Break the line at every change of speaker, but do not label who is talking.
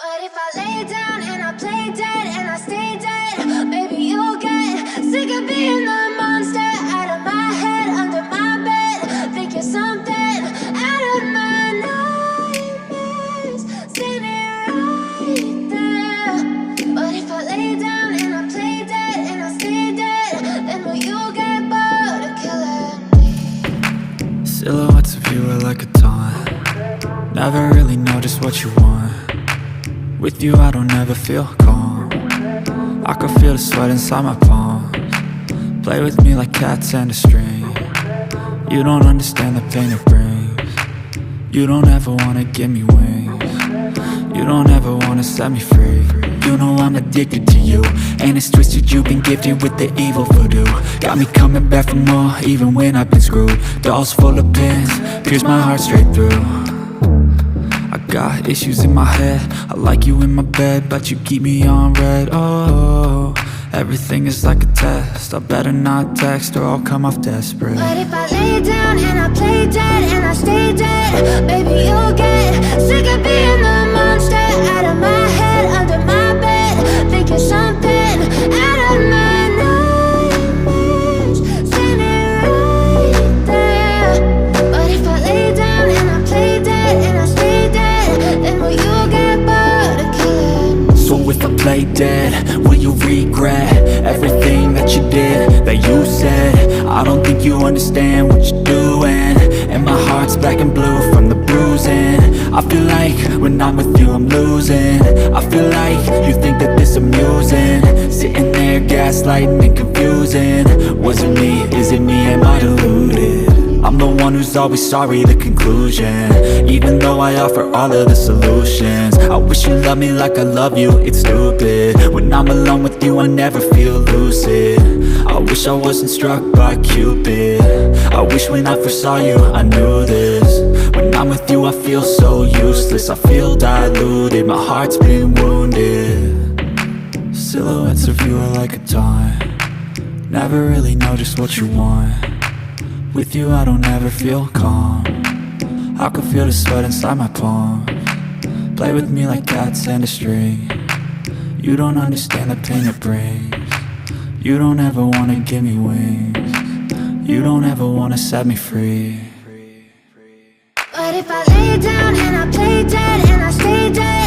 But if I lay down and I play dead and I stay dead, maybe you'll get sick of being the monster out of my head, under my bed. Think you're something out of my nightmares, standing right there. But if I lay down and I play dead and I stay dead, then will you get bored of killing me?
Silhouettes of you are like a taunt. Never really know just what you want. With you I don't ever feel calm. I can feel the sweat inside my palms. Play with me like cats and a string. You don't understand the pain it brings. You don't ever wanna give me wings. You don't ever wanna set me free. You know I'm addicted to you, and it's twisted, you've been gifted with the evil voodoo. Got me coming back for more, even when I've been screwed. Dolls full of pins, pierce my heart straight through. I got issues in my head, I like you in my bed, but you keep me on red. Oh, everything is like a test, I better not text or I'll come off desperate.
But if I lay down and I play dead and I stay dead, baby you'll get sick of being the monster out of my head, under my bed. Think you're something out of my nightmares, standing right there. But if I lay down and I play dead and I stay dead, then will you get bored of killing me?
So if I play dead, will you regret everything that you did, that you said? I don't think you understand what you're doing, and my heart's black and blue from the bruising. I feel like when I'm with you I'm losing. I feel like you think that this amusing, sitting there gaslighting and confusing. Was it me? Is it me? Am I deluded? I'm the one who's always sorry, the conclusion, even though I offer all of the solutions. I wish you loved me like I love you, it's stupid. When I'm alone with you I never feel lucid. I wish I wasn't struck by Cupid. I wish when I first saw you I knew this. When I'm with you I feel so useless, I feel diluted, my heart's been wounded. Silhouettes of you are like a taunt. Never really know just what you want. With you I don't ever feel calm. I can feel the sweat inside my palms. Play with me like cats and a string. You don't understand the pain it brings. You don't ever wanna give me wings. You don't ever wanna set me free.
But if I lay down and I play dead and I stay dead,